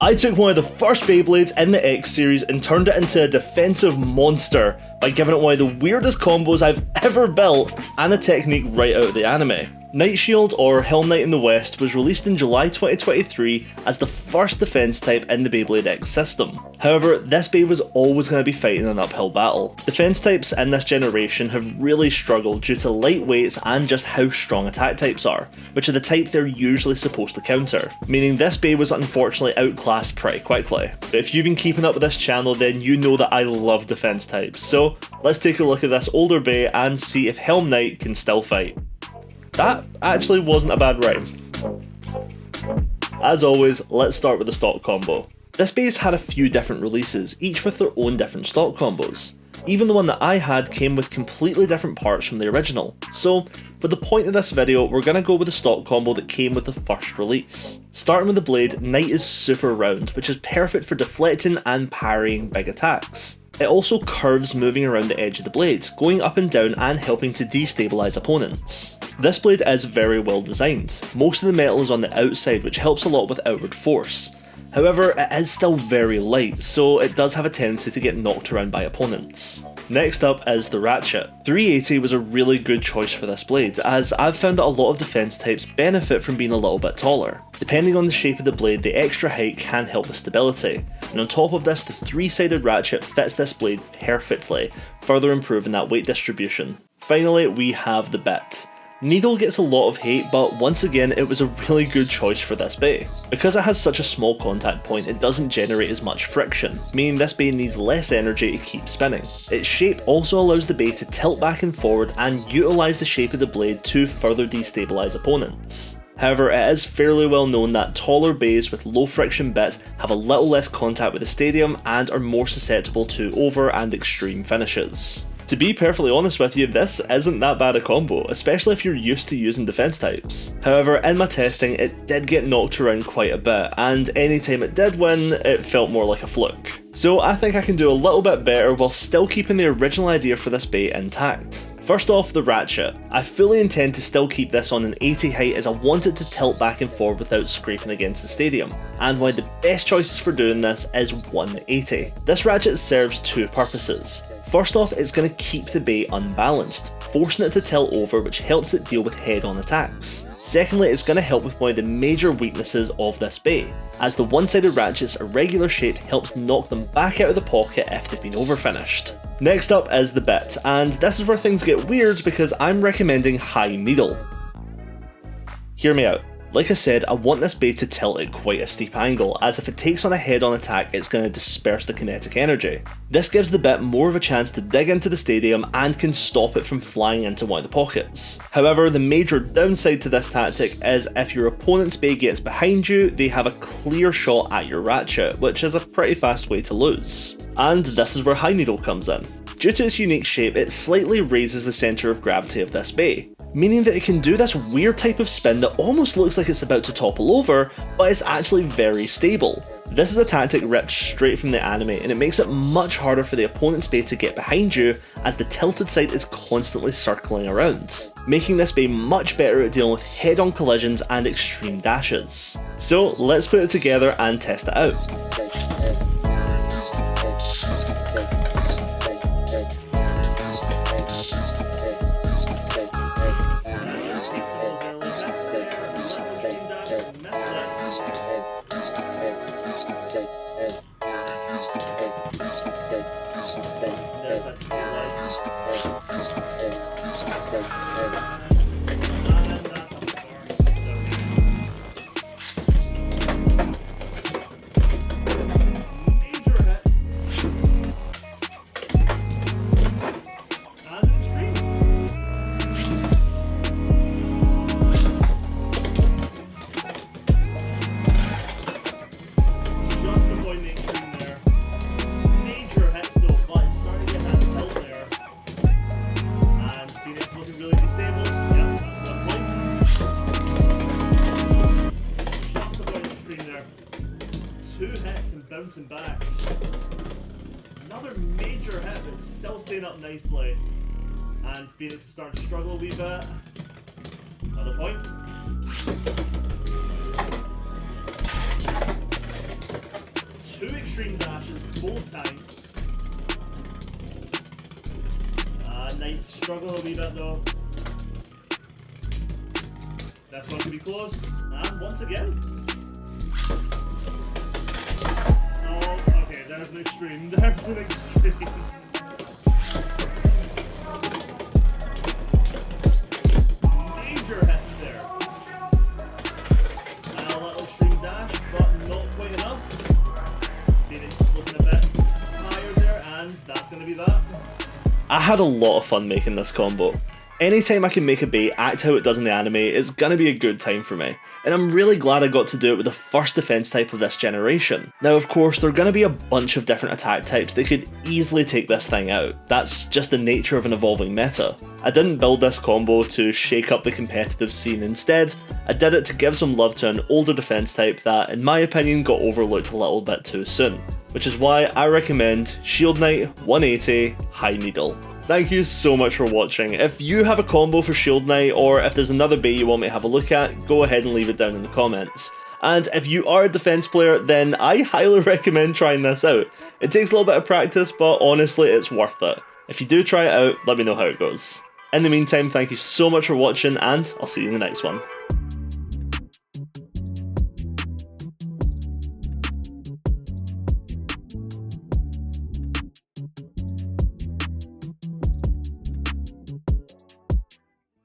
I took one of the first Beyblades in the X series and turned it into a defensive monster by giving it one of the weirdest combos I've ever built and a technique right out of the anime. Night Shield, or Helm Knight in the West, was released in July 2023 as the first defense type in the Beyblade X system. However, this Bey was always going to be fighting an uphill battle. Defense types in this generation have really struggled due to light weights and just how strong attack types are, which are the type they're usually supposed to counter, meaning this Bey was unfortunately outclassed pretty quickly. But if you've been keeping up with this channel, then you know that I love defense types, so let's take a look at this older Bey and see if Helm Knight can still fight. That actually wasn't a bad rhyme. As always, let's start with the stock combo. This Bey's had a few different releases, each with their own different stock combos. Even the one that I had came with completely different parts from the original. So, for the point of this video, we're going to go with the stock combo that came with the first release. Starting with the blade, Knight is super round, which is perfect for deflecting and parrying big attacks. It also curves moving around the edge of the blade, going up and down and helping to destabilise opponents. This blade is very well designed. Most of the metal is on the outside, which helps a lot with outward force. However, it is still very light, so it does have a tendency to get knocked around by opponents. Next up is the Ratchet. 380 was a really good choice for this blade, as I've found that a lot of defense types benefit from being a little bit taller. Depending on the shape of the blade, the extra height can help with stability, and on top of this, the 3-sided ratchet fits this blade perfectly, further improving that weight distribution. Finally, we have the bit. Needle gets a lot of hate, but once again it was a really good choice for this Bey. Because it has such a small contact point, it doesn't generate as much friction, meaning this Bey needs less energy to keep spinning. Its shape also allows the Bey to tilt back and forward and utilise the shape of the blade to further destabilise opponents. However, it is fairly well known that taller Beys with low friction bits have a little less contact with the stadium and are more susceptible to over and extreme finishes. To be perfectly honest with you, this isn't that bad a combo, especially if you're used to using defense types. However, in my testing, it did get knocked around quite a bit, and anytime it did win, it felt more like a fluke. So I think I can do a little bit better while still keeping the original idea for this Bey intact. First off, the Ratchet. I fully intend to still keep this on an 80 height as I want it to tilt back and forward without scraping against the stadium, and one of the best choices for doing this is 180. This Ratchet serves two purposes. First off, it's going to keep the Bey unbalanced, forcing it to tilt over, which helps it deal with head-on attacks. Secondly, it's going to help with one of the major weaknesses of this Bey, as the one-sided ratchet's irregular shape helps knock them back out of the pocket if they've been overfinished. Next up is the bit, and this is where things get weird because I'm recommending high needle. Hear me out. Like I said, I want this Bey to tilt at quite a steep angle, as if it takes on a head-on attack it's going to disperse the kinetic energy. This gives the bit more of a chance to dig into the stadium and can stop it from flying into one of the pockets. However, the major downside to this tactic is if your opponent's Bey gets behind you, they have a clear shot at your ratchet, which is a pretty fast way to lose. And this is where high needle comes in. Due to its unique shape, it slightly raises the centre of gravity of this Bey, meaning that it can do this weird type of spin that almost looks like it's about to topple over, but it's actually very stable. This is a tactic ripped straight from the anime, and it makes it much harder for the opponent's Bey to get behind you, as the tilted side is constantly circling around, making this Bey much better at dealing with head-on collisions and extreme dashes. So let's put it together and test it out. Bouncing back. Another major hit, but still staying up nicely. And Phoenix is starting to struggle a wee bit. Another point. stream dashes both times. Knight's struggle a wee bit though. That's going to be close. And once again. Oh, okay, there's an extreme. There's an extreme. Major hits there. And a little extreme dash, but not quite enough. Phoenix is looking a bit tired there, and that's going to be that. I had a lot of fun making this combo. Anytime I can make a bait act how it does in the anime, it's gonna be a good time for me. And I'm really glad I got to do it with the first defense type of this generation. Now of course, there are gonna be a bunch of different attack types that could easily take this thing out. That's just the nature of an evolving meta. I didn't build this combo to shake up the competitive scene. Instead, I did it to give some love to an older defense type that, in my opinion, got overlooked a little bit too soon. Which is why I recommend Shield Knight 180 High Needle. Thank you so much for watching. If you have a combo for Shield Knight, or if there's another bait you want me to have a look at, go ahead and leave it down in the comments. And if you are a defense player, then I highly recommend trying this out. It takes a little bit of practice, but honestly it's worth it. If you do try it out, let me know how it goes. In the meantime, thank you so much for watching, and I'll see you in the next one.